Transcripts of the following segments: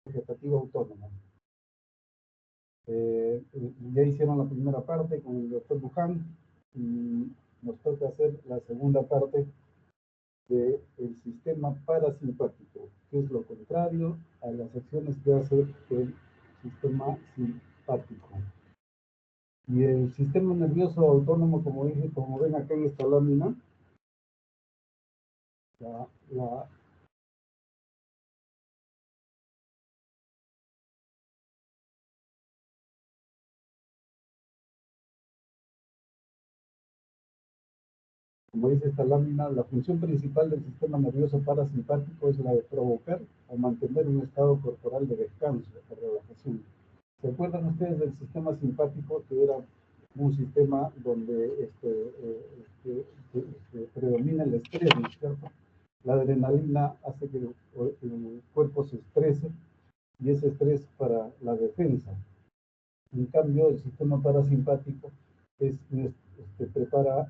vegetativa autónoma. Ya hicieron la primera parte con el doctor Luján y nos toca hacer la segunda parte del sistema parasimpático, que es lo contrario a las acciones que hace el sistema simpático. Y el sistema nervioso autónomo, como dije, como ven acá en esta lámina, como dice esta lámina, la función principal del sistema nervioso parasimpático es la de provocar o mantener un estado corporal de descanso, de relajación. ¿Se acuerdan ustedes del sistema simpático, que era un sistema donde predomina el estrés, ¿no es cierto? La adrenalina hace que el cuerpo se estrese y ese estrés para la defensa. En cambio, el sistema parasimpático prepara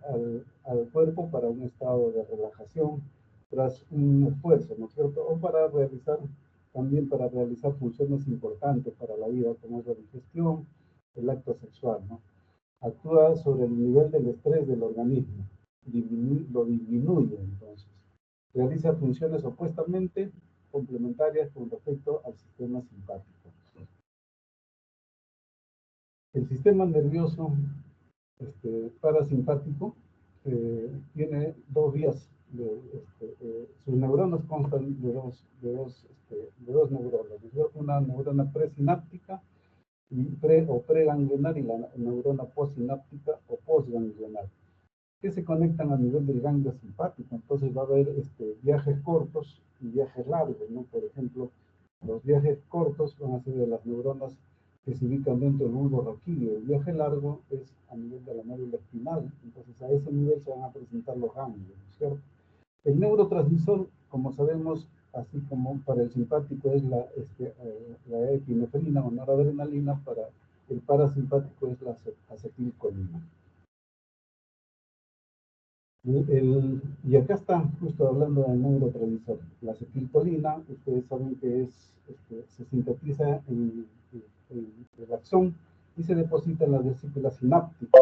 al cuerpo para un estado de relajación tras un esfuerzo, ¿no es cierto? O para realizar funciones importantes para la vida, como es la digestión, el acto sexual, ¿no? Actúa sobre el nivel del estrés del organismo, lo disminuye entonces. Realiza funciones opuestamente complementarias con respecto al sistema simpático. El sistema nervioso parasimpático tiene dos vías. Sus neuronas constan de dos neuronas. Una neurona presináptica y preganglionar, y la neurona postsináptica o postganglionar, que se conectan a nivel del ganglio simpático. Entonces va a haber viajes cortos y viajes largos, ¿no? Por ejemplo, los viajes cortos van a ser de las neuronas que se ubican dentro del bulbo raquídeo. El viaje largo es a nivel de la médula espinal, entonces a ese nivel se van a presentar los ganglios, ¿cierto? El neurotransmisor, como sabemos, así como para el simpático es la epinefrina o noradrenalina, para el parasimpático es la acetilcolina. Y acá está justo hablando del neurotransmisor. La acetilcolina, ustedes saben que se sintetiza en el axón y se deposita en las vesículas sinápticas.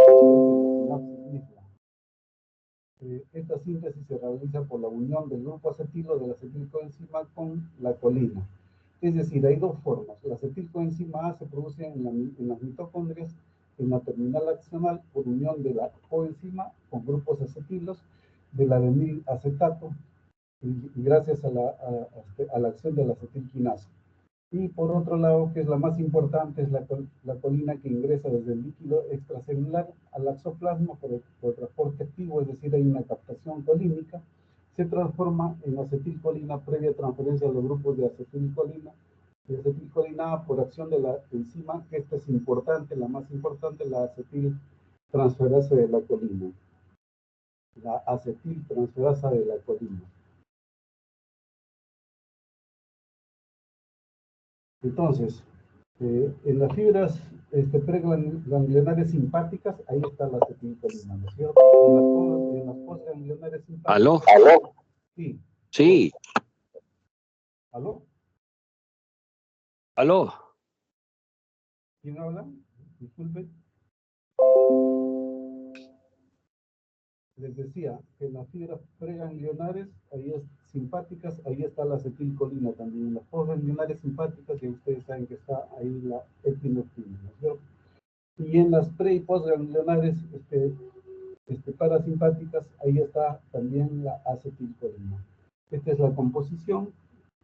Esta síntesis se realiza por la unión del grupo acetilo de la acetilcoenzima con la colina. Es decir, hay dos formas. La acetilcoenzima A se produce en las mitocondrias en la terminal axonal por unión de la coenzima con grupos acetilos del adenilacetato y gracias a la acción de la acetilquinasa. Y por otro lado, que es la más importante, es la colina, que ingresa desde el líquido extracelular al axoplasma por transporte activo, es decir, hay una captación colínica, se transforma en acetilcolina previa transferencia a los grupos de acetilcolina A por acción de la enzima, que esta es importante, la más importante, la acetiltransferasa de la colina. La acetiltransferasa de la colina. Entonces, en las fibras preganglionares simpáticas, ahí está la acetilcolina, ¿no es cierto? En las postganglionares simpáticas. ¿Aló? ¿Aló? Sí. Sí. ¿Aló? ¿Aló? ¿Quién habla? Disculpe. Les decía que en las fibras preganglionares, simpáticas, ahí está la acetilcolina también. En las postganglionares simpáticas, que ustedes saben que está ahí la epinefrina, ¿no es cierto? Y en las pre y postganglionares parasimpáticas, ahí está también la acetilcolina. Esta es la composición,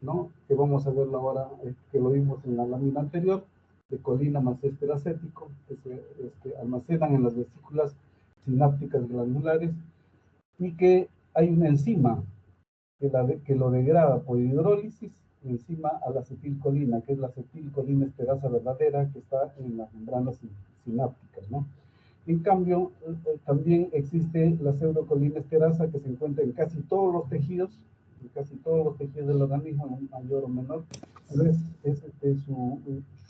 ¿no? Que vamos a verla ahora, que lo vimos en la lámina anterior, de colina más éster acético, que se almacenan en las vesículas sinápticas glandulares, y que hay una enzima que lo degrada por hidrólisis encima a la acetilcolina, que es la acetilcolina esterasa verdadera, que está en las membranas sinápticas, ¿no? En cambio, también existe la pseudocolina esterasa, que se encuentra en casi todos los tejidos del organismo, en mayor o menor.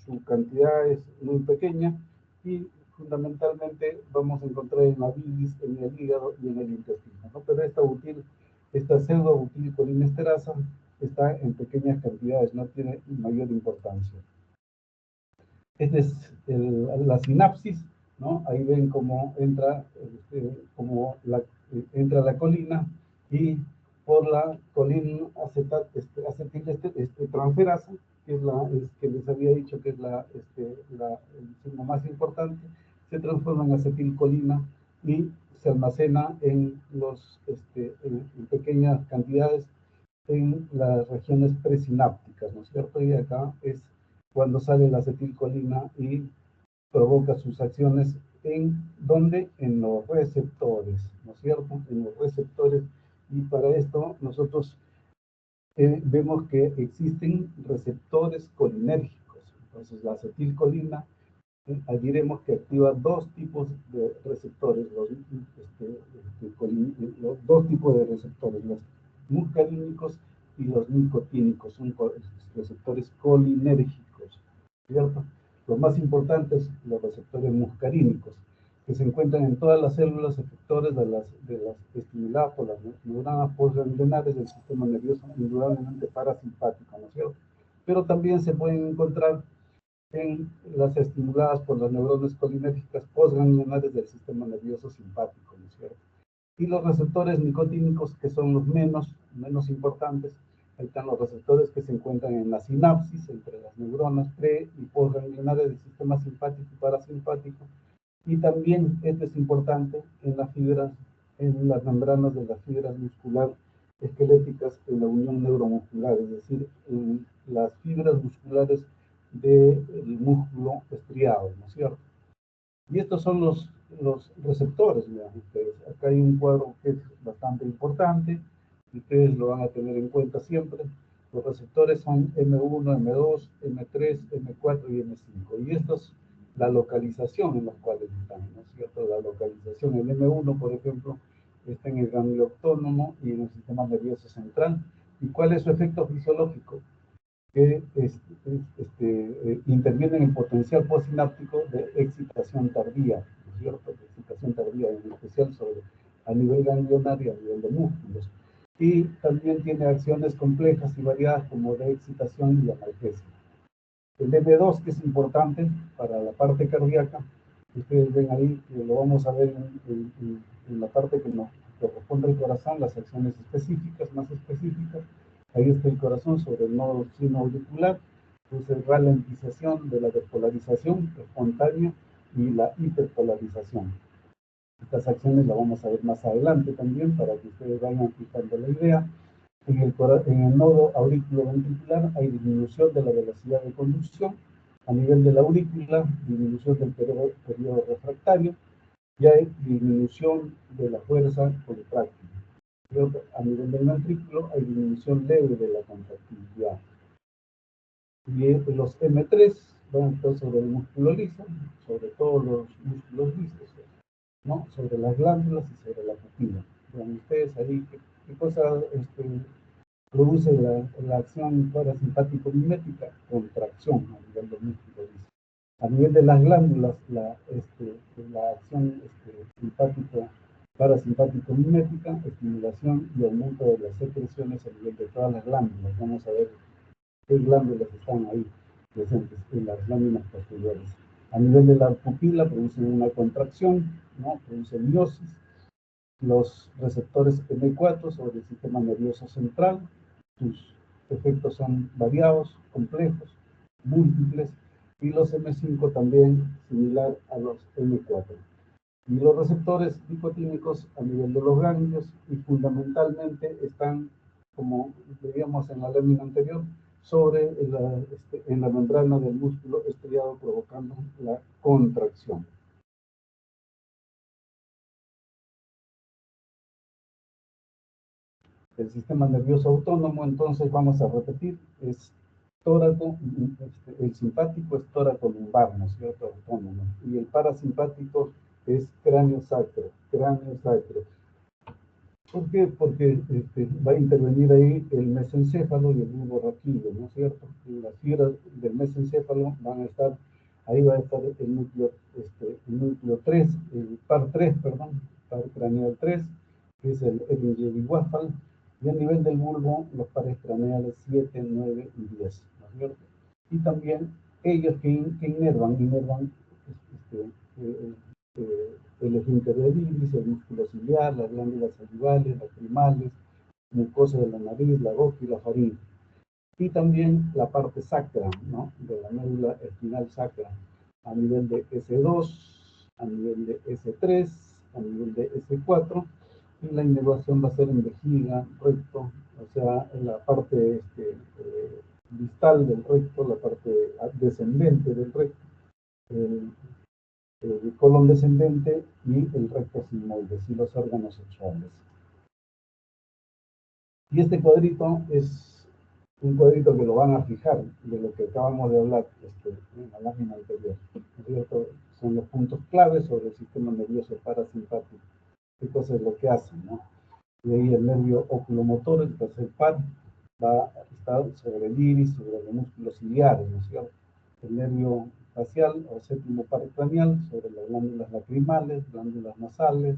Su cantidad es muy pequeña y fundamentalmente vamos a encontrar en la bilis, en el hígado y en el intestino, ¿no? Pero esta pseudobutilcolina esterasa está en pequeñas cantidades, no tiene mayor importancia. Esta es la sinapsis, ¿no? Ahí ven cómo entra, entra la colina y por la colina acetiltransferasa, que es que les había dicho que es el enzima más importante, se transforma en acetilcolina y se almacena en pequeñas cantidades en las regiones presinápticas, ¿no es cierto? Y acá es cuando sale la acetilcolina y provoca sus acciones ¿dónde? En los receptores, ¿no es cierto? En los receptores, y para esto nosotros vemos que existen receptores colinérgicos. Entonces la acetilcolina diremos que activa dos tipos de receptores, los dos tipos de receptores, los muscarínicos y los nicotínicos, son receptores colinérgicos, ¿cierto? Los más importantes, los receptores muscarínicos, que se encuentran en todas las células efectores de las estimuladas por las neuronas postganglionares del sistema nervioso, indudablemente parasimpático, ¿no es cierto? Pero también se pueden encontrar en las estimuladas por las neuronas colinérgicas postganglionares del sistema nervioso simpático, ¿no es cierto? Y los receptores nicotínicos, que son los menos importantes, ahí están los receptores que se encuentran en la sinapsis entre las neuronas pre- y postganglionares del sistema simpático y parasimpático, y también, esto es importante, en las fibras, en las membranas de las fibras muscular esqueléticas en la unión neuromuscular, es decir, en las fibras musculares del músculo estriado, ¿no es cierto? Y estos son los receptores, vean ustedes. Acá hay un cuadro que es bastante importante, y ustedes lo van a tener en cuenta siempre. Los receptores son M1, M2, M3, M4 y M5. Y esto es la localización en los cuales están, ¿no es cierto? La localización, el M1, por ejemplo, está en el ganglio autónomo y en el sistema nervioso central. ¿Y cuál es su efecto fisiológico? Que interviene en el potencial postsináptico de excitación tardía, ¿no es cierto? De excitación tardía, en especial a nivel ganglionario, a nivel de músculos. Y también tiene acciones complejas y variadas como de excitación y analgesia. El M2, que es importante para la parte cardíaca, ustedes ven ahí, que lo vamos a ver en la parte que nos corresponde al corazón, las acciones específicas, más específicas. Ahí está el corazón sobre el nodo sinoauricular, produce ralentización de la despolarización espontánea y la hiperpolarización. Estas acciones las vamos a ver más adelante también para que ustedes vayan fijando la idea. En el nodo auriculoventricular hay disminución de la velocidad de conducción. A nivel de la aurícula, disminución del periodo refractario, y hay disminución de la fuerza contráctil. A nivel del ventrículo hay disminución leve de la contractilidad. Y los M3 van a estar sobre el músculo liso, sobre todos los músculos lisos, ¿no? Sobre las glándulas y sobre la pupila. Vean ustedes ahí qué cosa produce la acción parasimpático-mimética, contracción a nivel del músculo liso. A nivel de las glándulas, la acción simpática parasimpático-mimética, estimulación y aumento de las secreciones a nivel de todas las glándulas. Vamos a ver qué glándulas están ahí presentes en las láminas posteriores. A nivel de la pupila producen una contracción, ¿no? Producen miosis. Los receptores M4 sobre el sistema nervioso central, sus efectos son variados, complejos, múltiples, y los M5 también similar a los M4. Y los receptores nicotínicos a nivel de los ganglios y fundamentalmente están, como veíamos en la lámina anterior, sobre en la membrana del músculo estriado provocando la contracción. El sistema nervioso autónomo, entonces vamos a repetir, es tóraco, el simpático es tóraco lumbar, ¿no es cierto? Autónomo. Y el parasimpático es cráneo sacro, cráneo sacro. ¿Por qué? Porque va a intervenir ahí el mesencéfalo y el bulbo raquídeo, ¿no es cierto? Y las fibras del mesencéfalo van a estar, ahí va a estar el núcleo 3, el par 3, perdón, par craneal 3, que es el Erlinger-Westphal, Y a nivel del bulbo, los pares craneales 7, 9 y 10, ¿no es cierto? Y también ellos que inervan este, eh, el esfínter del iris, el músculo ciliar, las glándulas salivales, lacrimales, mucosa de la nariz, la boca y la faringe. Y también la parte sacra, ¿no? De la médula espinal sacra, a nivel de S2, a nivel de S3, a nivel de S4, y la inervación va a ser en vejiga, recto, o sea, en la parte distal del recto, la parte descendente del recto, el colon descendente y el recto sigmoides y los órganos sexuales. Y este cuadrito es un cuadrito que lo van a fijar de lo que acabamos de hablar en la lámina anterior. Son los puntos claves sobre el sistema nervioso parasimpático. ¿Qué cosa es lo que hace, no? Y ahí el nervio oculomotor, el tercer par, va a estar sobre el iris, sobre los músculos ciliares, ¿no es cierto? El nervio facial o séptimo par craneal sobre las glándulas lacrimales, glándulas nasales,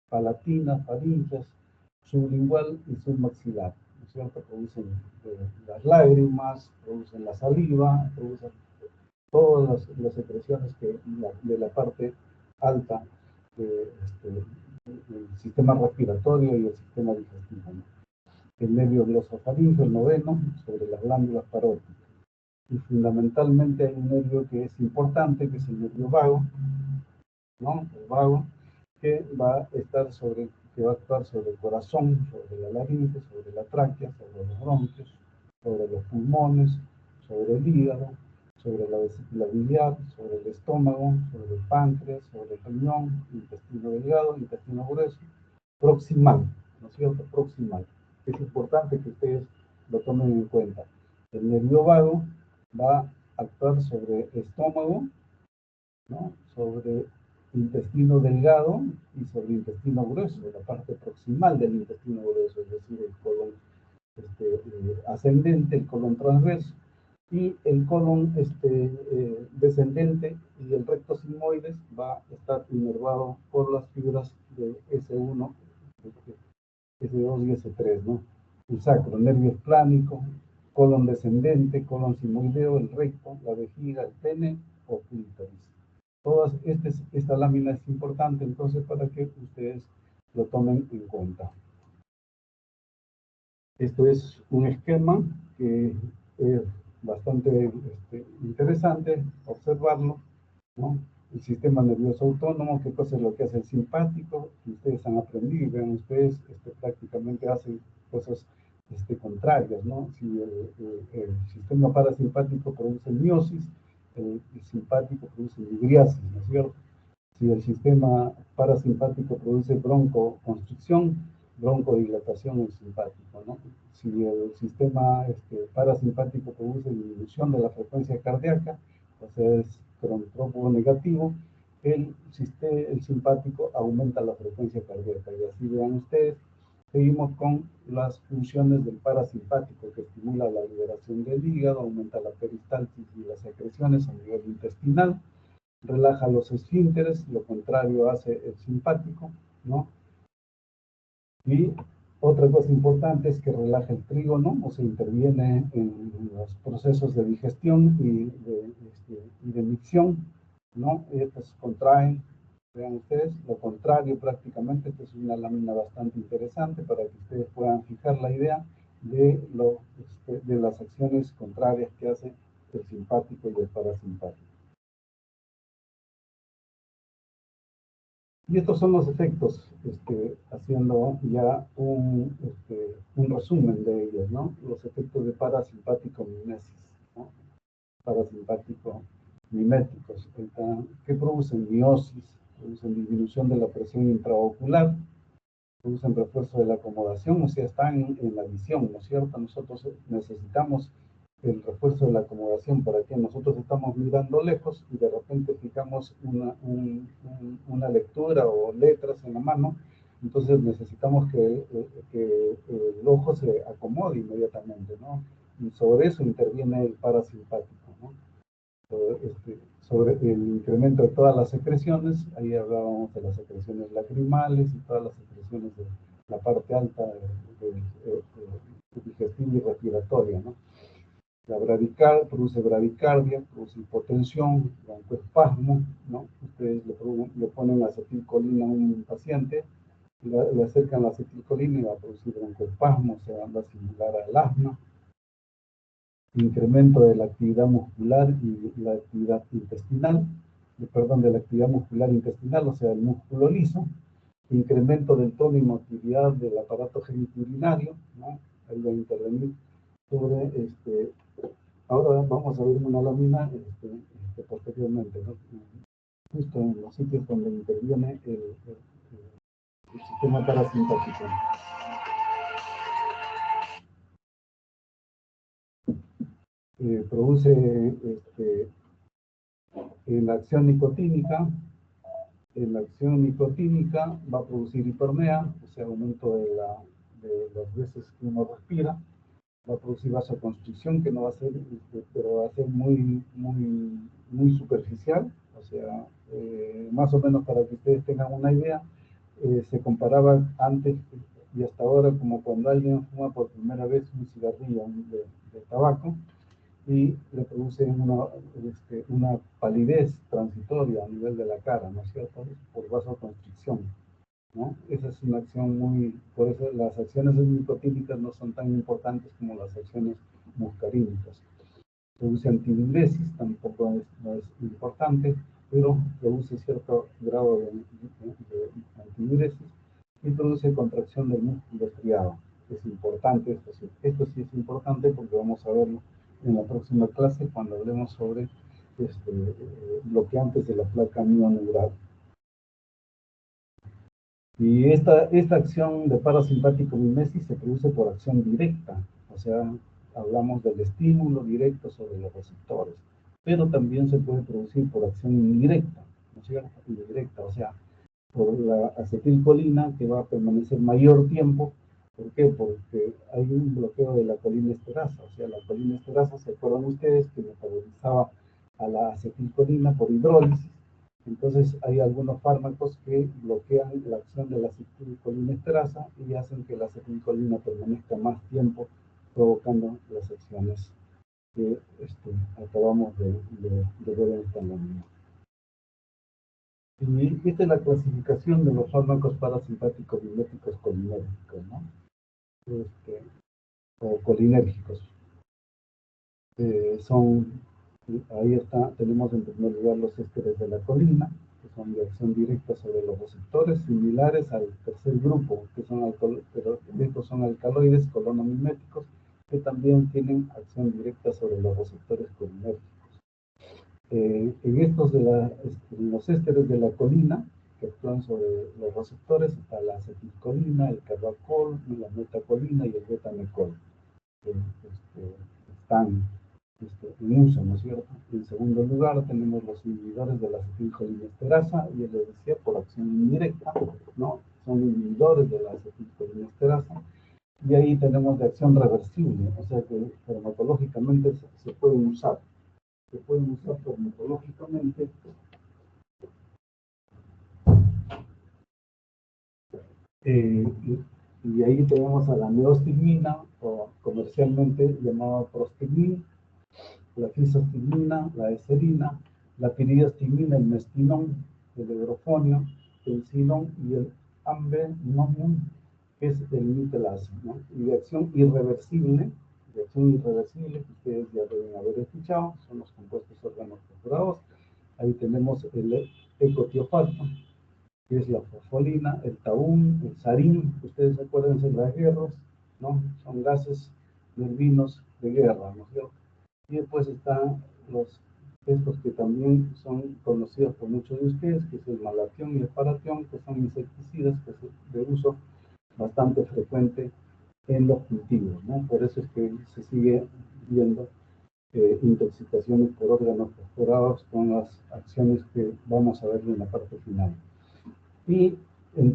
palatinas, faringes, sublingual y submaxilar, ¿no es cierto? Producen las lágrimas, producen la saliva, producen todas las secreciones de la parte alta del sistema respiratorio y el sistema digestivo, ¿no? El nervio glosofaríngeo, el noveno, sobre las glándulas paróticas. Y fundamentalmente hay un nervio que es importante, que es el nervio vago, ¿no? El vago, que va a actuar sobre el corazón, sobre la laringe, sobre la tráquea, sobre los bronquios, sobre los pulmones, sobre el hígado, sobre la vesícula biliar, sobre el estómago, sobre el páncreas, sobre el riñón, intestino delgado, intestino grueso, proximal, ¿no es cierto? Proximal. Es importante que ustedes lo tomen en cuenta. El nervio vago va a actuar sobre estómago, ¿no? Sobre intestino delgado y sobre intestino grueso, la parte proximal del intestino grueso, es decir, el colon ascendente, el colon transverso, y el colon descendente y el recto sigmoides va a estar inervado por las fibras de S1, S2 y S3, ¿no? El sacro, nervio esplánico, colon descendente, colon sigmoideo, el recto, la vejiga, el pene o clítoris. Esta lámina es importante entonces para que ustedes lo tomen en cuenta. Esto es un esquema que es bastante interesante observarlo, ¿no? El sistema nervioso autónomo, qué cosa es lo que hace el simpático, que ustedes han aprendido, vean ustedes, prácticamente hacen cosas contrarias, ¿no? Si el sistema parasimpático produce miosis, el simpático produce midriasis, ¿no es cierto? Si el sistema parasimpático produce broncoconstricción, broncodilatación en simpático, ¿no? Si el sistema parasimpático produce disminución de la frecuencia cardíaca, o sea, es cronotropo negativo, el simpático aumenta la frecuencia cardíaca. Y así vean ustedes, seguimos con las funciones del parasimpático, que estimula la liberación del hígado, aumenta la peristalsis y las secreciones a nivel intestinal, relaja los esfínteres, lo contrario hace el simpático, ¿no? Y otra cosa importante es que relaja el trígono, o sea, interviene en los procesos de digestión y de micción, ¿no? Estos contraen, vean ustedes, lo contrario prácticamente. Esta es una lámina bastante interesante para que ustedes puedan fijar la idea de las acciones contrarias que hace el simpático y el parasimpático. Y estos son los efectos, haciendo ya un resumen de ellos, ¿no? Los efectos de parasimpático mimesis, ¿no? Parasimpático miméticos, que producen miosis, producen disminución de la presión intraocular, producen refuerzo de la acomodación, o sea, están en la visión, ¿no es cierto? Nosotros necesitamos el refuerzo de la acomodación para que nosotros estamos mirando lejos y de repente fijamos una lectura o letras en la mano, entonces necesitamos que el ojo se acomode inmediatamente, ¿no? Y sobre eso interviene el parasimpático, ¿no? Sobre el incremento de todas las secreciones, ahí hablábamos de las secreciones lacrimales y todas las secreciones la parte alta digestiva y respiratoria, ¿no? La bradicardia produce bradicardia, produce hipotensión, broncoespasmo, ¿no? Ustedes le ponen acetilcolina a un paciente, le acercan la acetilcolina y va a producir broncoespasmo, o sea, va similar al asma. Incremento de la actividad muscular y la actividad intestinal, de la actividad muscular intestinal, o sea, el músculo liso. Incremento del tono y motilidad del aparato genitourinario, ¿no? Ahí va a intervenir sobre ahora vamos a ver una lámina posteriormente, ¿no? Justo en los sitios donde interviene el sistema parasimpático. Produce en la acción nicotínica. En la acción nicotínica va a producir hipermea, o sea, aumento de las veces que uno respira. Va a producir vasoconstricción, que no va a ser, pero va a ser muy superficial. O sea, más o menos para que ustedes tengan una idea, se comparaba antes y hasta ahora como cuando alguien fuma por primera vez un cigarrillo de tabaco y le produce una palidez transitoria a nivel de la cara, ¿no es cierto? Por vasoconstricción, ¿no? Esa es una acción por eso las acciones nicotínicas no son tan importantes como las acciones muscarínicas. Produce antidiuresis, tampoco no es importante, pero produce cierto grado de antidiuresis y produce contracción del músculo estriado. Es importante, esto sí es importante porque vamos a verlo en la próxima clase cuando hablemos sobre bloqueantes de la placa mioneural. Y esta acción de parasimpático mimesis se produce por acción directa, o sea, hablamos del estímulo directo sobre los receptores, pero también se puede producir por acción indirecta, ¿no es cierto? Indirecta, o sea, por la acetilcolina que va a permanecer mayor tiempo. ¿Por qué? Porque hay un bloqueo de la colinesterasa, o sea, la colinesterasa, ¿se acuerdan ustedes que metabolizaba a la acetilcolina por hidrólisis? Entonces hay algunos fármacos que bloquean la acción de la acetilcolinesterasa y hacen que la acetilcolina permanezca más tiempo, provocando las acciones que acabamos de ver en esta lámina. Y esta es la clasificación de los fármacos parasimpáticos miméticos colinérgicos, ¿no? O colinérgicos. Ahí tenemos en primer lugar los ésteres de la colina, que son de acción directa sobre los receptores, similares al tercer grupo, pero estos son alcaloides colonomiméticos, que también tienen acción directa sobre los receptores colinérgicos. En estos los ésteres de la colina, que actúan sobre los receptores, está la acetilcolina, el carbacol, la metacolina y el betamecol. Están en uso, ¿no es cierto? En segundo lugar, tenemos los inhibidores de la acetilcolinesterasa, y les decía por acción indirecta, ¿no? Son inhibidores de la acetilcolinesterasa, y ahí tenemos de acción reversible, o sea que farmacológicamente se pueden usar. Se pueden usar farmacológicamente. Y ahí tenemos a la neostigmina, o comercialmente llamada prostigmina, la fisostigmina, la eserina, la piriostigmina, el mestinón, el hidrofonio, el sinón y el ambenomium, que es el mitelase, ¿no? Y de acción irreversible, que ustedes ya deben haber escuchado, son los compuestos organoclorados. Ahí tenemos el ecotiofato, que es la fosfolina, el taúm, el sarín, ustedes acuérdense de las guerras, ¿no? Son gases nervinos de guerra, ¿no es cierto? Y después están estos que también son conocidos por muchos de ustedes, que es el malatión y el paratión, que son insecticidas que son de uso bastante frecuente en los cultivos, ¿no? Por eso es que se sigue viendo intoxicaciones por órganos fosforados con las acciones que vamos a ver en la parte final. Y en el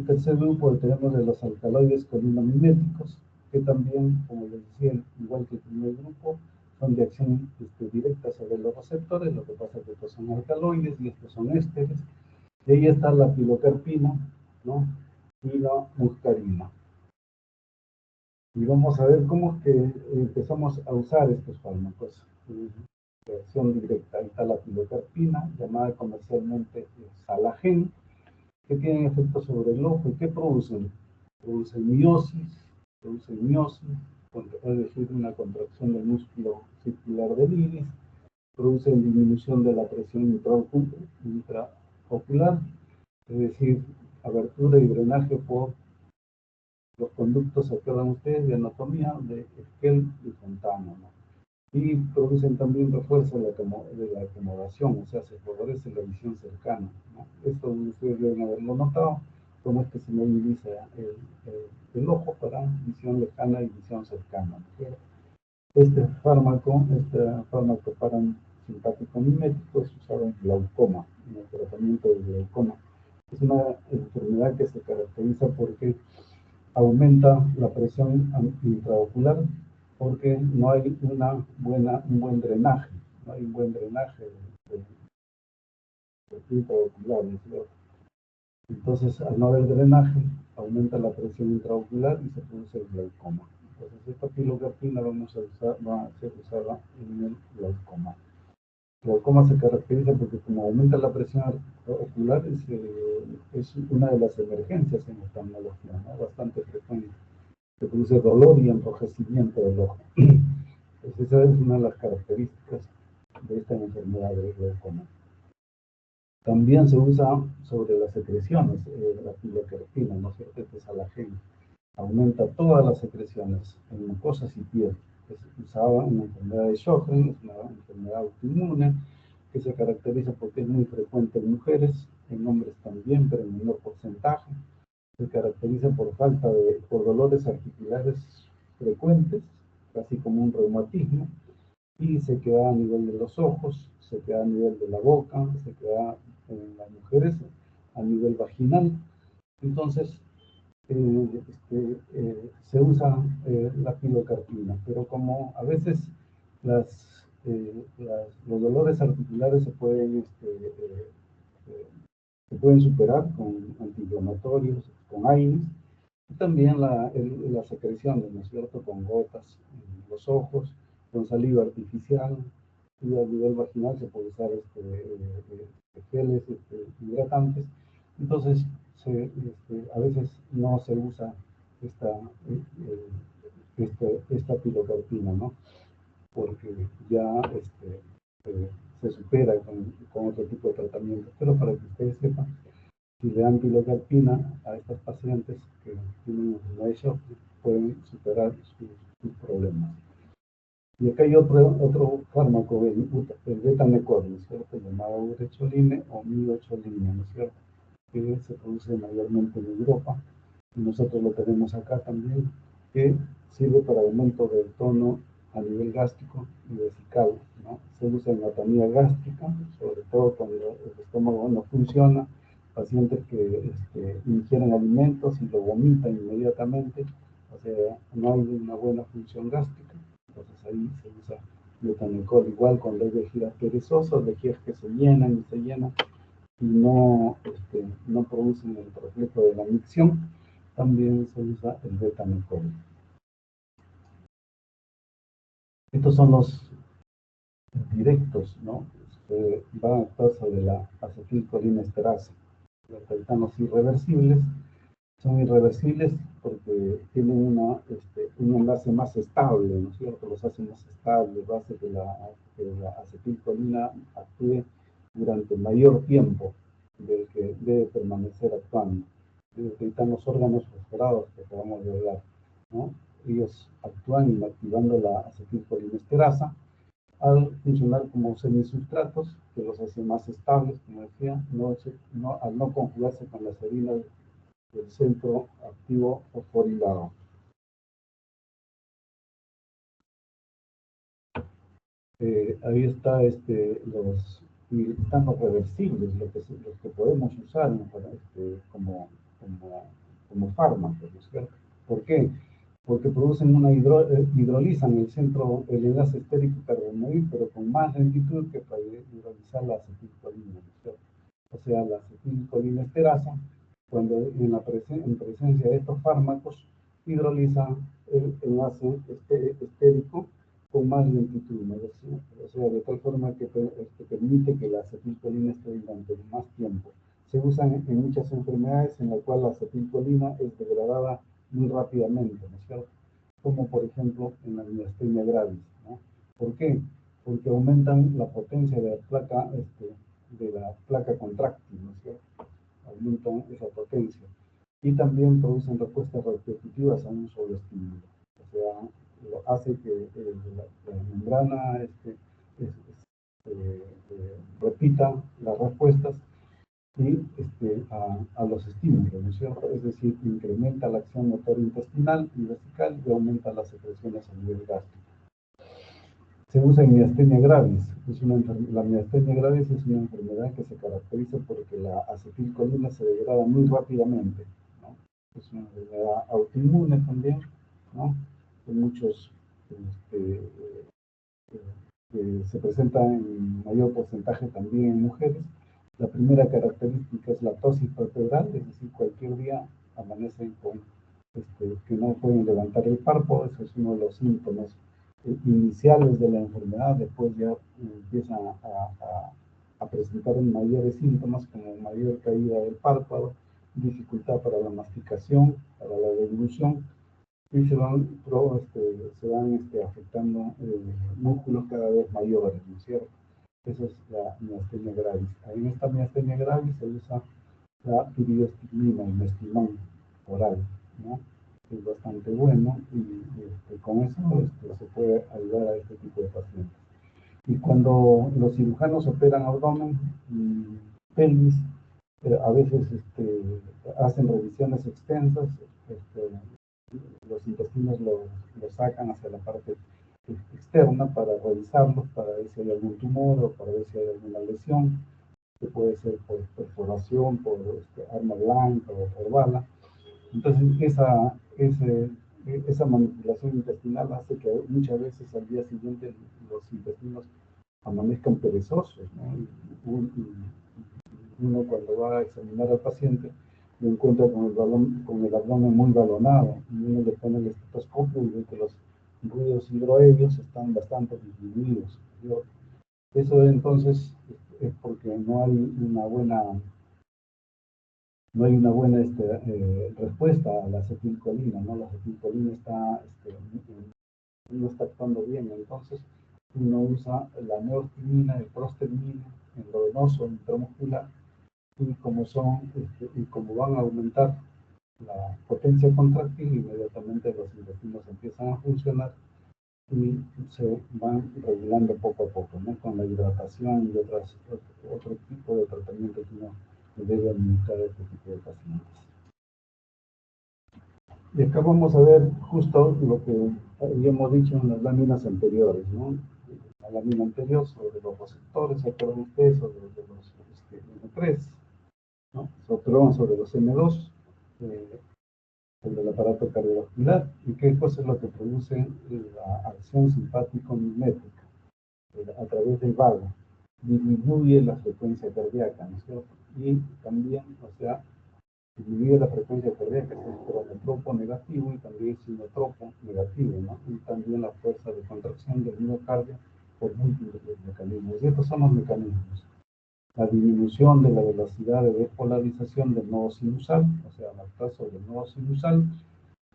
tercer grupo tenemos de los alcaloides colinamiméticos, que también, como les decía, igual que el primer grupo, son de acción directa sobre los receptores. Lo que pasa es que estos son alcaloides y estos son ésteres. Y ahí está la pilocarpina, ¿no? y la muscarina. Y vamos a ver cómo es que empezamos a usar estos fármacos. De acción directa. Ahí está la pilocarpina, llamada comercialmente Salagen, que tienen efectos sobre el ojo. ¿Y qué producen? Producen miosis, es decir, una contracción del músculo circular del iris, producen disminución de la presión intraocular, es decir, abertura y drenaje por los conductos, ¿se acuerdan ustedes? De anatomía de Esquel y Fontana, ¿no? Y producen también refuerzo de la acomodación, o sea, se favorece la visión cercana, ¿no? Esto ustedes deben haberlo notado, cómo es que se moviliza el ojo para visión lejana y visión cercana, ¿no? Este fármaco parasimpático mimético es usado en glaucoma, en el tratamiento del glaucoma. Es una enfermedad que se caracteriza porque aumenta la presión intraocular porque no hay un buen drenaje, no hay un buen drenaje del intraocular, ¿no es cierto? Entonces, al no haber drenaje, aumenta la presión intraocular y se produce el glaucoma. Entonces, esta pilocarpina va a ser usada en el glaucoma. El glaucoma se caracteriza porque como aumenta la presión ocular, es una de las emergencias en oftalmología, ¿no? Bastante frecuente. Se produce dolor y enrojecimiento del ojo. Entonces, esa es una de las características de esta enfermedad del glaucoma. También se usa sobre las secreciones, la pilocarpina, ¿no es cierto? Este Salagen aumenta todas las secreciones en mucosas y piel. Es usada en la enfermedad de Sjögren, es una enfermedad autoinmune que se caracteriza porque es muy frecuente en mujeres, en hombres también, pero en menor porcentaje. Se caracteriza por dolores articulares frecuentes, casi como un reumatismo, y se queda a nivel de los ojos, se queda a nivel de la boca, se queda en las mujeres a nivel vaginal. Entonces, se usa la pilocarpina, pero como a veces los dolores articulares se pueden superar con antiinflamatorios, con AINES, y también las secreciones, ¿no es cierto?, con gotas en los ojos, con saliva artificial, y a nivel vaginal se puede usar geles hidratantes. Entonces, a veces no se usa esta pilocarpina, ¿no? Porque ya se supera con otro tipo de tratamiento. Pero para que ustedes sepan, si le dan pilocarpina a estas pacientes que tienen enfermedad de shock, pueden superar sus problemas. Y acá hay otro fármaco, el betamecol, ¿no es cierto?, llamado urecholine o midocholine, ¿no es cierto?, que se produce mayormente en Europa, y nosotros lo tenemos acá también, que sirve para aumento del tono a nivel gástrico y vesical, ¿no? Se usa en anatomía gástrica, sobre todo cuando el estómago no funciona, pacientes que ingieren alimentos y lo vomitan inmediatamente, o sea, no hay una buena función gástrica. Entonces ahí se usa betamecol, igual cuando hay vejigas perezosas, vejigas que se llenan y no producen el reflejo de la micción, también se usa el betamecol. Estos son los directos, ¿no? Que van a actuar sobre la acetilcolinesterasa. Los triptanos irreversibles son irreversibles porque tienen un enlace más estable, ¿no es cierto? Los hacen más estables, hace que la acetilcolina actúe durante mayor tiempo del que debe permanecer actuando. Están los órganos fosforados que acabamos de hablar, ¿no? Ellos actúan inactivando la acetilcolinesterasa al funcionar como semisustratos, que los hace más estables, como decía, al no conjugarse con la serina del centro activo fosforilado. Ahí está están los reversibles, los que podemos usar como fármacos, ¿no es cierto? ¿Por qué? Porque producen hidrolizan el enlace estérico carbonoil, pero con más lentitud que para hidrolizar la acetilcolina, ¿no es cierto? O sea, la acetilcolinesterasa Cuando en presencia de estos fármacos hidroliza el enlace estérico con más lentitud, ¿no? O sea, de tal forma que permite que la acetilcolina esté durante más tiempo. Se usan en muchas enfermedades en las cuales la acetilcolina es degradada muy rápidamente, ¿no es cierto? Como por ejemplo en la miastenia gravis, ¿no? ¿Por qué? Porque aumentan la potencia de la placa contráctil, ¿no es cierto? Aumentan esa potencia. Y también producen respuestas repetitivas a un solo estímulo. O sea, lo hace que la membrana repita las respuestas y a los estímulos, ¿no es cierto? Es decir, incrementa la acción motor intestinal y vesical y aumenta las secreciones a nivel gástrico. Se usa en miastenia gravis. La miastenia gravis es una enfermedad que se caracteriza porque la acetilcolina se degrada muy rápidamente, ¿no? Es una enfermedad autoinmune también, ¿no? En muchos se presenta en mayor porcentaje también en mujeres. La primera característica es la tosis prepuberal, es decir, cualquier día amanecen con que no pueden levantar el párpado. Eso es uno de los síntomas iniciales de la enfermedad. Después ya empiezan a presentar mayores síntomas como mayor caída del párpado, dificultad para la masticación, para la deglución, y se van afectando músculos cada vez mayores, ¿no es cierto? Esa es la miastenia gravis. En esta miastenia gravis se usa la piridoxiclina, el mestimón oral, ¿no? Es bastante bueno y con eso se puede ayudar a este tipo de pacientes. Y cuando los cirujanos operan abdomen y pelvis, a veces hacen revisiones extensas, los intestinos lo sacan hacia la parte externa para revisarlos, para ver si hay algún tumor o para ver si hay alguna lesión, que puede ser por perforación, por arma blanca o por bala. Entonces, esa manipulación intestinal hace que muchas veces al día siguiente los intestinos amanezcan perezosos, ¿no? Uno cuando va a examinar al paciente lo encuentra con el abdomen muy balonado y uno le pone el estetoscopio y ve que los ruidos hidroaéreos están bastante disminuidos. Eso entonces es porque no hay una buena respuesta a la acetilcolina, ¿no? La acetilcolina no está actuando bien, entonces uno usa la neostigmina, el prostigmina, endovenoso, intramuscular, y como van a aumentar la potencia contráctil, inmediatamente los intestinos empiezan a funcionar y se van regulando poco a poco, ¿no? Con la hidratación y otro tipo de tratamiento que uno debe administrar a este tipo de pacientes. Y acá vamos a ver justo lo que habíamos dicho en las láminas anteriores, ¿no? La lámina anterior sobre los receptores, ¿se acuerdan ustedes? Sobre los M3, ¿no? Sobre los M2, sobre el aparato cardiovascular, y qué cosa es lo que produce la acción simpático-mimética a través del vago. Disminuye la frecuencia cardíaca, ¿no es cierto? Y también, o sea, disminuye la frecuencia cardíaca, es cronotropo negativo y también sinotropo negativo, ¿no? Y también la fuerza de contracción del miocardio por múltiples mecanismos. Y estos son los mecanismos. La disminución de la velocidad de despolarización del nodo sinusal, o sea, el atraso del nodo sinusal,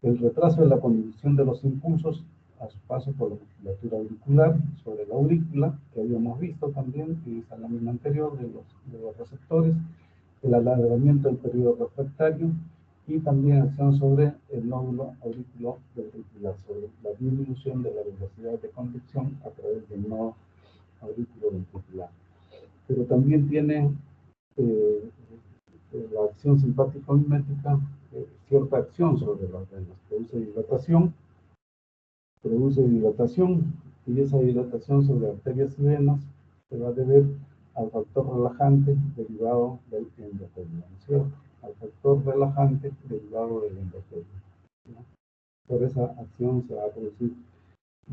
el retraso de la conducción de los impulsos a su paso por la musculatura auricular sobre la aurícula, que habíamos visto también en esa lámina anterior de los receptores, el alargamiento del periodo refractario y también acción sobre el nódulo auriculoventricular, sobre la disminución de la velocidad de conducción a través del nodo auriculoventricular. Pero también tiene la acción simpático-mimética, cierta acción sobre las venas, produce dilatación, y esa dilatación sobre arterias y venas se va a deber al factor relajante derivado del endotelio, ¿no es cierto? Al factor relajante derivado del endotelio, ¿no? Por esa acción se va a producir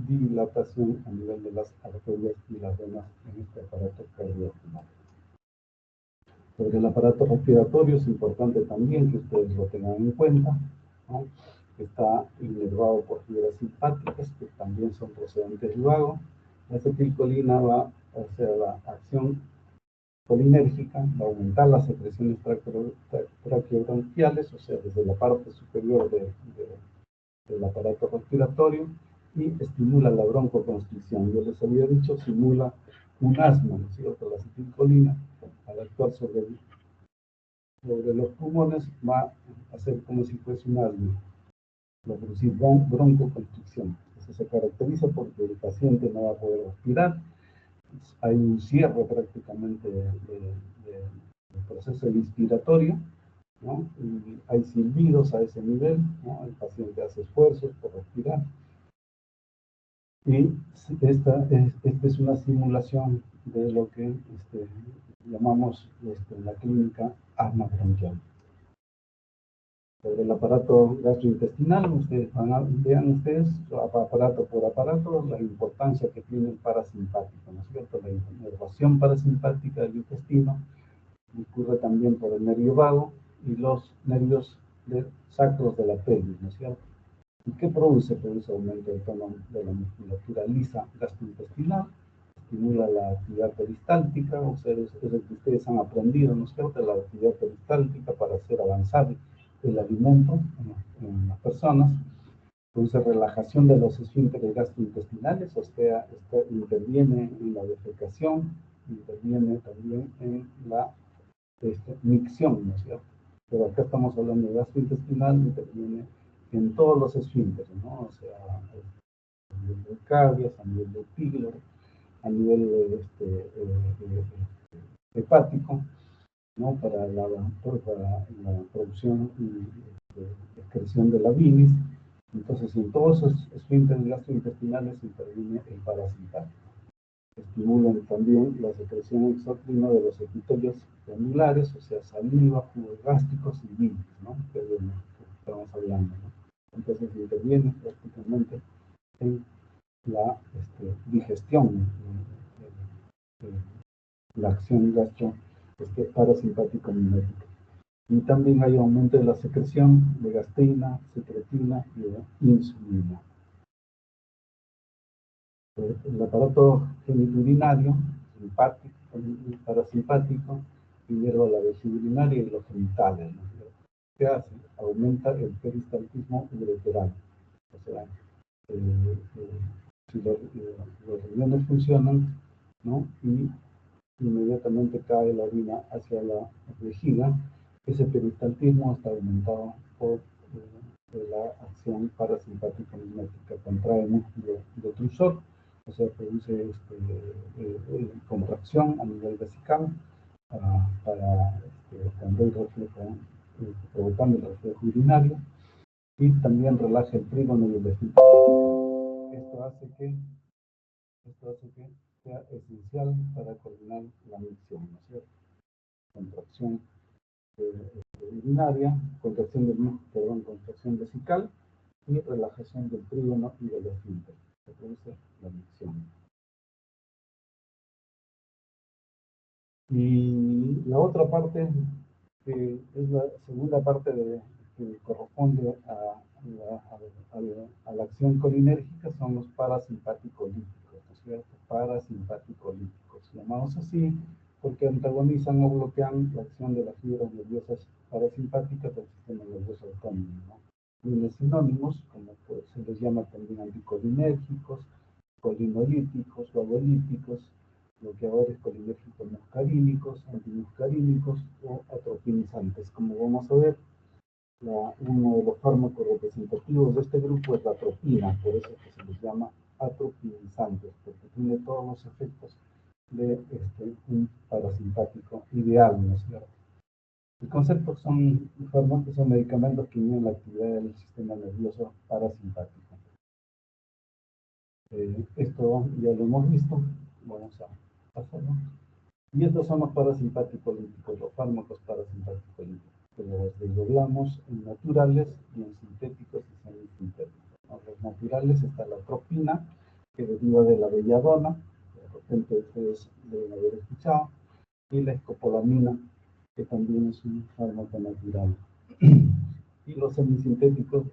dilatación a nivel de las arterias y las venas en este aparato cardiovascular. Sobre el aparato respiratorio es importante también que ustedes lo tengan en cuenta, ¿no? Está inervado por fibras simpáticas que también son procedentes del vago. La acetilcolina va hacia la acción colinérgica, va a aumentar las secreciones traqueobronquiales, o sea, desde la parte superior del aparato respiratorio, y estimula la broncoconstricción. Yo les había dicho, simula un asma, ¿no es cierto? La acetilcolina, al actuar sobre los pulmones, va a hacer como si fuese un asma, va a producir broncoconstricción. Eso se caracteriza porque el paciente no va a poder respirar, hay un cierre prácticamente del proceso inspiratorio, ¿no? Y hay silbidos a ese nivel, ¿no? El paciente hace esfuerzos por respirar. Y esta es una simulación de lo que llamamos en la clínica asma bronquial. Sobre el aparato gastrointestinal, vean ustedes, aparato por aparato, la importancia que tiene el parasimpático, ¿no es cierto? La inervación parasimpática del intestino ocurre también por el nervio vago y los nervios sacros de la pelvis, ¿no es cierto? ¿Y qué produce? Produce aumento del tono de la musculatura lisa gastrointestinal, estimula la actividad peristáltica, o sea, es lo que ustedes han aprendido, ¿no es cierto? La actividad peristáltica para hacer avanzar el alimento en las personas, produce relajación de los esfínteres gastrointestinales, o sea, interviene en la defecación, interviene también en la micción, ¿no es cierto? Pero acá estamos hablando de gastrointestinal, interviene en todos los esfínteres, ¿no? O sea, a nivel de cavias, a nivel de píloro, a nivel hepático, ¿no? Para la producción y excreción de la bilis. Entonces, en todos esos esfínteres gastrointestinales interviene el parasimpático. Estimulan también la secreción exócrina de los epitelios glandulares, o sea, saliva, jugos gástricos y bilis, ¿no? Que es de lo que estamos hablando, ¿no? Entonces, interviene prácticamente en la digestión, la acción parasimpático mimética. Y también hay aumento de la secreción de gastrina, secretina y de insulina. El aparato genitourinario, simpático, parasimpático, inerva la vejiga urinaria y los genitales, ¿no? ¿Qué hace? Aumenta el peristaltismo ureteral. O sea, si los riñones funcionan, ¿no? Y inmediatamente cae la orina hacia la vejiga, ese peristaltismo está aumentado por la acción parasimpática mimética. Contrae el músculo detrusor, o sea, produce contracción a nivel vesical para cuando hay reflejo, provocando el reflejo urinario, y también relaja el trígono y el esfínter. Esto hace que sea esencial para coordinar la micción, ¿no es cierto? Contracción urinaria, contracción vesical y relajación del trígono y del esfínter. Se produce la micción. Y la otra parte, que es la segunda parte que corresponde a la acción colinérgica, son los parasimpático-líticos, ¿no es cierto? Parasimpático-líticos, llamados así porque antagonizan o bloquean la acción de las fibras nerviosas parasimpáticas del sistema nervioso autónomo, ¿no? Tienen sinónimos, como se les llama también anticolinérgicos, colinolíticos, vagolíticos, bloqueadores colinérgicos muscarínicos, antimuscarínicos o atropinizantes. Como vamos a ver, uno de los fármacos representativos de este grupo es la atropina, por eso es que se les llama atropinizantes, porque tiene todos los efectos de un parasimpático ideal, ¿no es cierto? El concepto son fármacos, son medicamentos que inhiben la actividad del sistema nervioso parasimpático. Esto ya lo hemos visto, vamos a pasarlo. Y estos son los parasimpático-líticos, los fármacos parasimpático-líticos, que los desdoblamos en naturales y en sintéticos y semisintéticos. ¿No? Los naturales está la atropina, que deriva de la belladona, de repente ustedes deben haber escuchado, y la escopolamina, que también es un fármaco natural. Y los semisintéticos,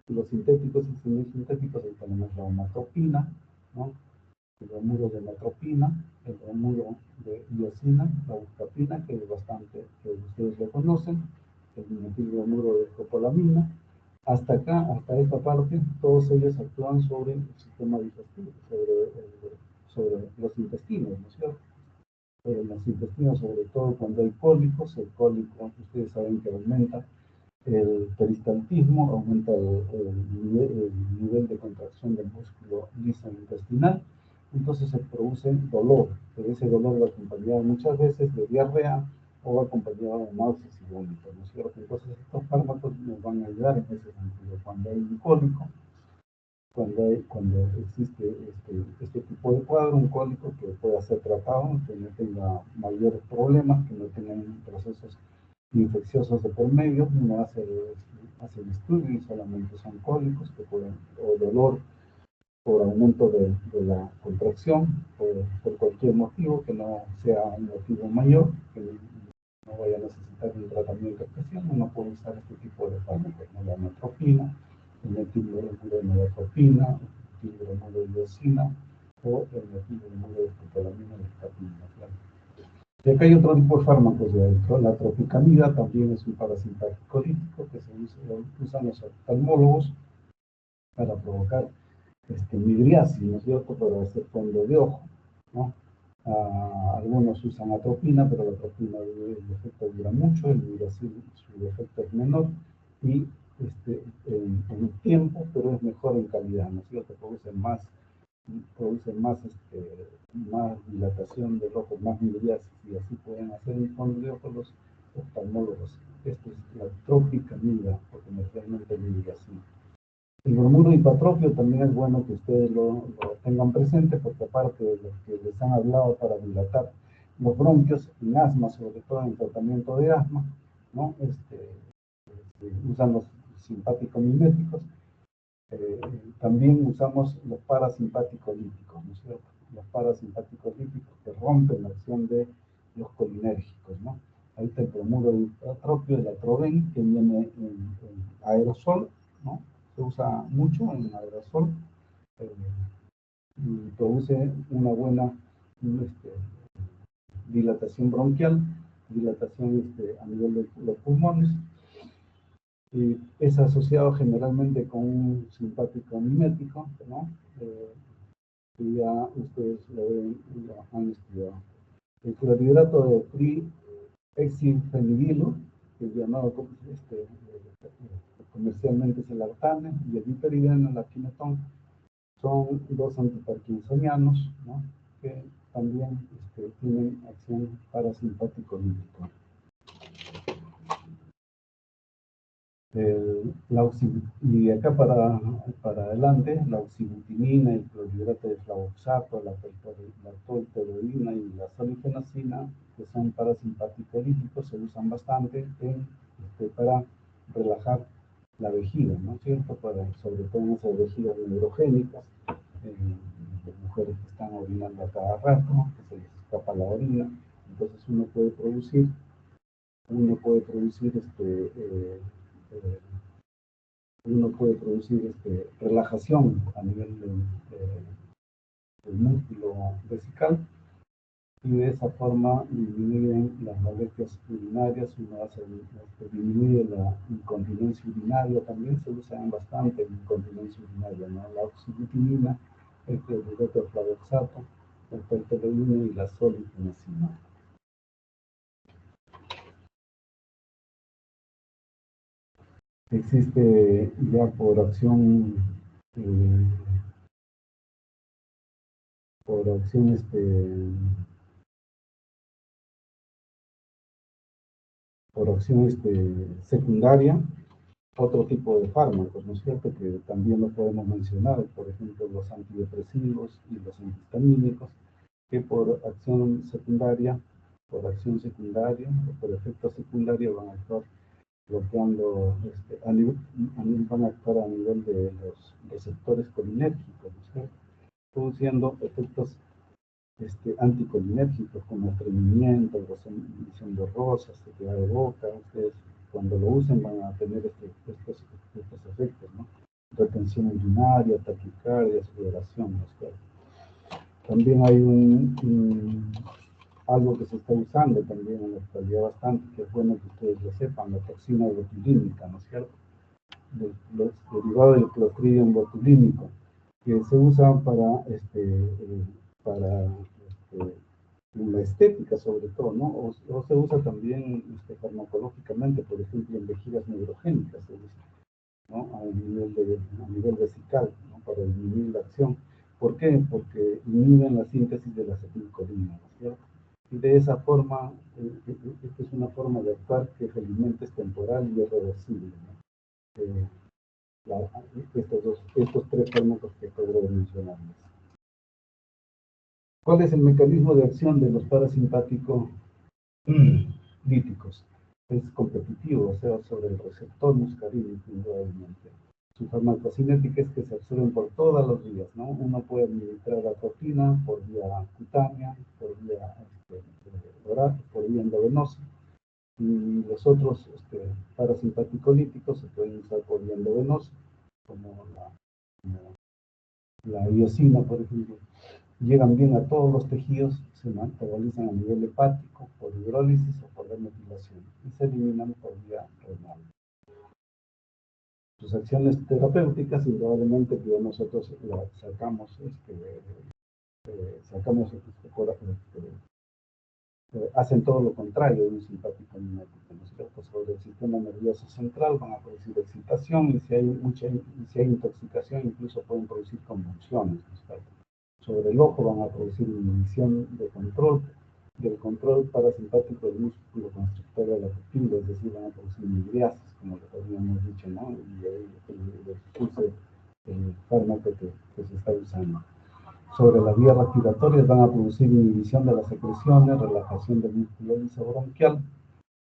los sintéticos y semisintéticos, ahí tenemos la omatropina, ¿no? El bromuro de natropina, el bromuro de iosina, la buscapina, que es bastante, que ustedes lo conocen, el metilbromuro de copolamina. Hasta acá, hasta esta parte, todos ellos actúan sobre el sistema digestivo, sobre los intestinos, ¿no es cierto? Sobre los intestinos, sobre todo cuando hay cólicos, el cólico, ustedes saben que aumenta el peristaltismo, aumenta el nivel de contracción del músculo liso intestinal, entonces se produce dolor, pero ese dolor va acompañado muchas veces de diarrea o va acompañado de náuseas y vómitos, ¿no es cierto? Entonces estos fármacos nos van a ayudar en ese sentido. Cuando hay un cólico, cuando existe este tipo de cuadro, un cólico que pueda ser tratado, que no tenga mayores problemas, que no tenga procesos infecciosos de por medio, uno hace el estudio y solamente son cólicos que pueden, o dolor por aumento de la contracción, por cualquier motivo que no sea un motivo mayor, que no vaya a necesitar un tratamiento especial, uno puede usar este tipo de fármacos, ¿no? La metropina, el metilbromuro de novatropina, el metilbromuro de iosina o el metilbromuro de copolamina de escapina, claro. Y acá hay otro tipo de fármacos de adentro. La tropicamida también es un parasimpático lítico que se usan los oftalmólogos para provocar midriasis, ¿no es cierto? Para hacer fondo de ojo, ¿no? Algunos usan atropina, pero la atropina, el efecto dura mucho, el midriasis su efecto es menor y en tiempo, pero es mejor en calidad, ¿no es cierto? Produce más dilatación del ojo, más midriasis, y así pueden hacer un fondo de ojo los oftalmólogos. Esto es la tropicamida, o comercialmente midriasis. El bromuro hipatropio también es bueno que ustedes lo tengan presente, porque aparte de lo que les han hablado para dilatar los bronquios en asma, sobre todo en tratamiento de asma, ¿no? Usan los simpático-miméticos. También usamos los parasimpáticos líticos, ¿no es cierto? Los parasimpáticos líticos que rompen la acción de los colinérgicos, ¿no? Ahí está el bromuro hipatropio, el atroven, que viene en aerosol, ¿no? Se usa mucho en aerosol y produce una buena dilatación bronquial, dilatación a nivel de los pulmones, y es asociado generalmente con un simpático mimético, ¿no? Y ya ustedes lo han estudiado. El clorhidrato de triexilfenidilo, que es llamado comercialmente es el artane, y el hiperideno, el arquinetón, son dos antiparkinsonianos, ¿no? Que también tienen acción parasimpático-lítica. Y acá para adelante, la oxibutinina, el clorhidrato de flavoxato, la tolterodina y la solifenacina, que son parasimpático-líticos, se usan bastante para relajar la vejiga, ¿no es cierto? Sobre todo en esas vejigas neurogénicas, de mujeres que están orinando a cada rato, ¿no? Que se les escapa la orina, entonces uno puede producir relajación a nivel del músculo vesical, y de esa forma disminuyen las molestias urinarias, disminuye la incontinencia urinaria, también se usan bastante en incontinencia urinaria, ¿no? La oxibutinina, el clorhidrato de flavoxato, el tolterodina y la solifenacina. Existe ya por acción secundaria, otro tipo de fármacos, ¿no es cierto? Que también lo podemos mencionar, por ejemplo, los antidepresivos y los antihistamínicos, que por acción secundaria, o por efecto secundario van a actuar bloqueando, van a actuar a nivel de los receptores colinérgicos, ¿no es cierto? Produciendo efectos anticolinérgicos como estreñimiento, visión borrosa, sequedad de boca. Ustedes cuando lo usen van a tener estos efectos, ¿no? Retención urinaria, taquicardia, sudoración, ¿no? También hay algo que se está usando también en la actualidad bastante, que es bueno que ustedes lo sepan, la toxina botulínica, ¿no es cierto? Los derivados del Clostridium botulínico, que se usan para la estética sobre todo, ¿no? O se usa también farmacológicamente, por ejemplo, en vejigas neurogénicas, se usa, ¿no? A nivel vesical, ¿no? Para disminuir la acción. ¿Por qué? Porque inhiben la síntesis de la acetilcolina, ¿no es cierto? Y de esa forma, esta es una forma de actuar que felizmente es temporal y es reversible, ¿no? Estos tres fármacos que acabo de mencionarles. ¿Cuál es el mecanismo de acción de los parasimpáticos líticos? Es competitivo, o sea, sobre el receptor muscarínico, indudablemente. Su farmacocinética es que se absorben por todas las vías, ¿no? Uno puede administrar la proteína por vía cutánea, por vía oral, por vía endovenosa, y los otros parasimpaticolíticos se pueden usar por vía endovenosa, como la iosina, por ejemplo. Llegan bien a todos los tejidos, se metabolizan a nivel hepático, por hidrólisis o por metilación, y se eliminan por vía renal. Sus acciones terapéuticas, indudablemente, que nosotros sacamos hacen todo lo contrario de un simpático mimético, ¿no es cierto? Sobre el sistema nervioso central van a producir excitación, y si hay intoxicación, incluso pueden producir convulsiones, ¿no es cierto? Sobre el ojo van a producir inhibición del control parasimpático del músculo constrictor de la pupila, es decir, van a producir midriasis, como lo habíamos dicho, ¿no? Y el fármaco que se está usando. Sobre las vías respiratorias van a producir inhibición de las secreciones, relajación del músculo lisobronquial,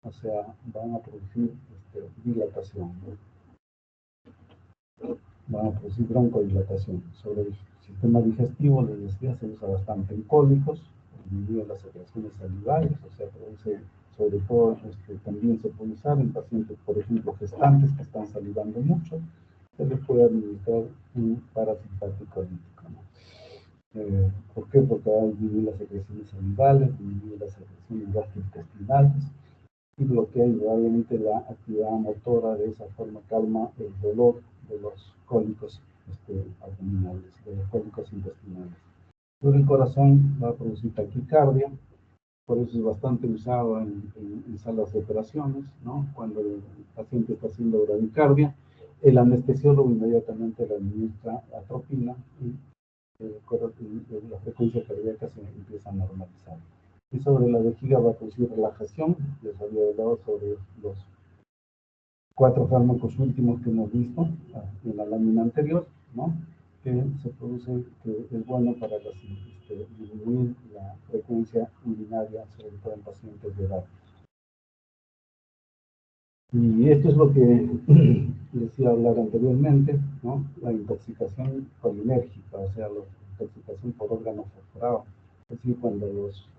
o sea, van a producir dilatación, ¿no? Van a producir broncodilatación. Sobre el sistema digestivo, les decía, se usa bastante en cólicos, disminuye las secreciones salivales, o sea, produce, sobre todo, también se puede usar en pacientes, por ejemplo, gestantes que están salivando mucho, se les puede administrar un parasimpático lítico, ¿no? ¿Por qué? Porque va a disminuir las secreciones salivales, disminuye las secreciones gastrointestinales y bloquea indudablemente la actividad motora. De esa forma calma el dolor de los cólicos abdominales, de los cólicos intestinales. Sobre el corazón va a producir taquicardia, por eso es bastante usado en salas de operaciones, ¿no? Cuando el paciente está haciendo bradicardia, el anestesiólogo inmediatamente le administra atropina y la frecuencia cardíaca se empieza a normalizar. Y sobre la vejiga va a producir relajación. Les había hablado sobre los 4 fármacos últimos que hemos visto en la lámina anterior, ¿no? Que se produce, que es bueno para disminuir la frecuencia urinaria, sobre todo en pacientes de edad. Y esto es lo que les iba a hablar anteriormente, ¿no? La intoxicación colinérgica, o sea, la intoxicación por órgano fosforado. Es decir, cuando los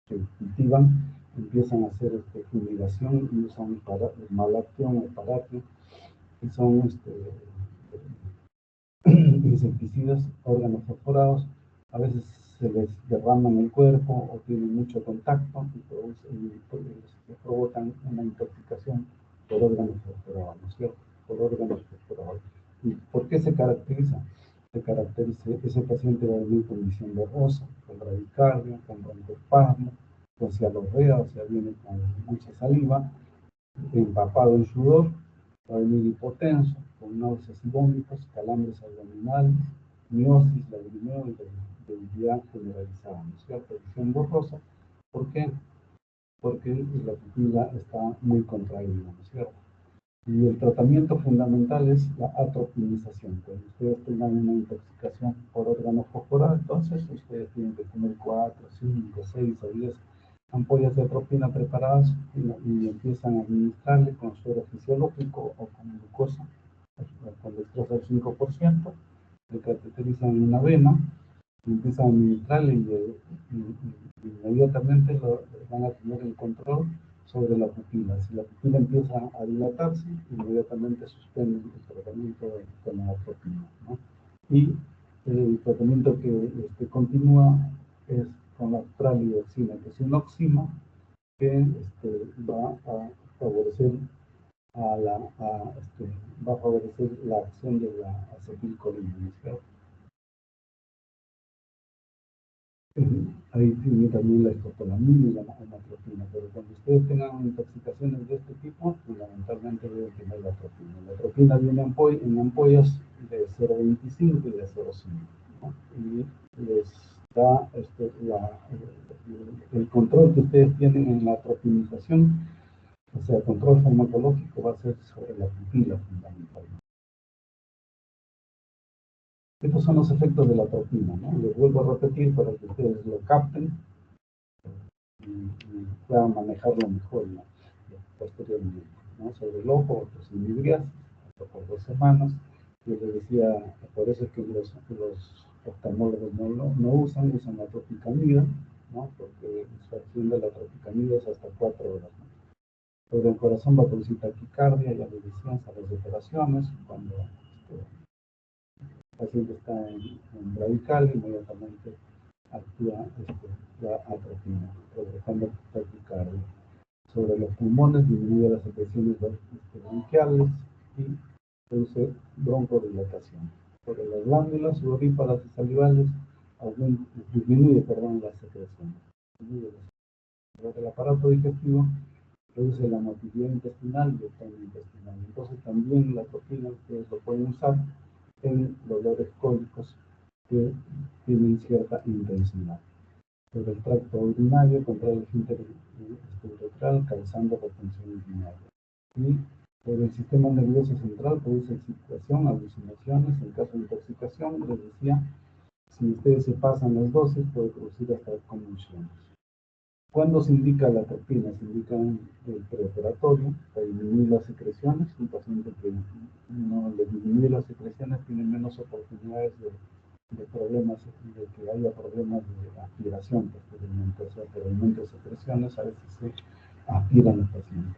que cultivan empiezan a hacer fumigación y usan malactión o paratium, que son insecticidas, órganos fosforados. A veces se les derrama en el cuerpo o tienen mucho contacto y provocan una intoxicación por órganos fosforados, ¿no es cierto? Por órganos fosforados. ¿Y por qué se caracteriza? Se caracteriza, ese paciente va a venir con visión borrosa, con bradicardia, con broncoespasmo, con cialorrea, o sea, viene con mucha saliva, empapado en sudor, va a venir hipotenso, con náuseas y vómitos, calambres abdominales, miosis, lagrimeo y debilidad generalizada, ¿no es cierto? Visión borrosa. ¿Por qué? Porque la pupila está muy contraída, ¿no es cierto? Y el tratamiento fundamental es la atropinización. Cuando ustedes tengan una intoxicación por órgano fosforal, entonces ustedes tienen que comer 4, 5, 6 o 10 ampollas de atropina preparadas y empiezan a administrarle con suero fisiológico o con glucosa, con dextrosa al 5%, le cateterizan en una vena empiezan a administrarle y inmediatamente van a tener el control sobre la pupila. Si la pupila empieza a dilatarse, inmediatamente suspenden el tratamiento con la atropina, ¿no? Y el tratamiento que continúa es con la tralidoxina, que es un oxima que va a favorecer va a favorecer la acción de la acetilcolina, ¿no es cierto? Ahí tiene también la escopolamina y la atropina, pero cuando ustedes tengan intoxicaciones de este tipo, fundamentalmente deben tener la atropina. La atropina viene en ampollas de 0,25 y de 0,5, ¿no? Y les da el control que ustedes tienen en la atropinización, o sea, el control farmacológico va a ser sobre la pupila fundamentalmente. Estos son los efectos de la atropina, ¿no? Les vuelvo a repetir para que ustedes lo capten y puedan manejarlo mejor, ¿no? Posteriormente, ¿no? Sobre el ojo, otros hasta por 2 semanas. Yo les decía, por eso es que los oftalmólogos no usan la tropicamida, ¿no? Porque su acción de la tropicamida es hasta 4 horas, ¿no? Sobre el corazón va a producir taquicardia, ya les decía, a las operaciones, cuando el paciente está en bradicardia, inmediatamente actúa la atropina, provocando taquicardia. Sobre los pulmones disminuye las secreciones bronquiales y produce broncodilatación. Sobre las glándulas sudoríparas y salivales disminuye las secreciones. Sobre el aparato digestivo produce la motilidad intestinal y el tono intestinal. Entonces también la atropina ustedes lo pueden usar en dolores cólicos que tienen cierta intensidad. Sobre el tracto urinario, controla el esfínter uretral, causando retención urinaria. Y sobre el sistema nervioso central, produce excitación, alucinaciones. En caso de intoxicación, les decía, si ustedes se pasan las dosis, puede producir hasta convulsiones. ¿Cuándo se indica la atropina? Se indica en el preoperatorio para disminuir las secreciones. Un paciente que no le disminuye las secreciones tiene menos oportunidades de problemas, de que haya problemas de aspiración posteriormente, o sea, que el aumento de secreciones a veces se aspiran los pacientes.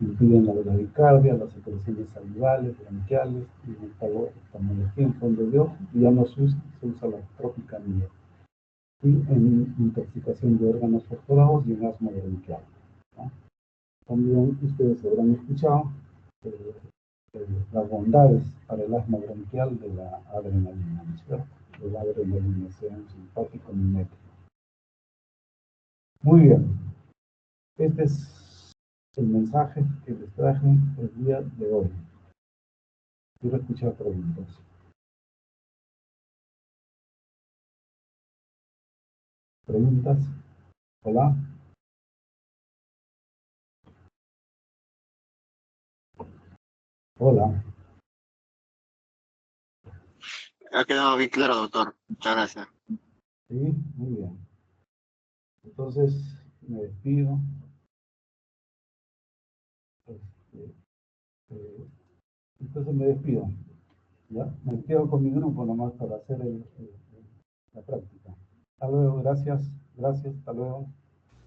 Impiden la bradicardia, las secreciones salivales, bronquiales, y en oftalmología en fondo de ojo, y ya no se usa la tropicamida. Y en intoxicación de órganos perforados y en asma bronquial, ¿no? También ustedes habrán escuchado las bondades para el asma bronquial de la adrenalina, ¿no es cierto? De la adrenalina, sea un simpático mimético. Muy bien. Este es el mensaje que les traje el día de hoy. Quiero escuchar preguntas. ¿Preguntas? Hola. Hola. Ha quedado bien claro, doctor. Muchas gracias. Sí, muy bien. Entonces, me despido. Entonces me despido. ¿Ya? Me quedo con mi grupo nomás para hacer la práctica. Hasta luego, gracias, hasta luego.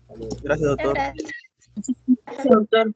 Hasta luego. Gracias, doctor. Gracias, doctor.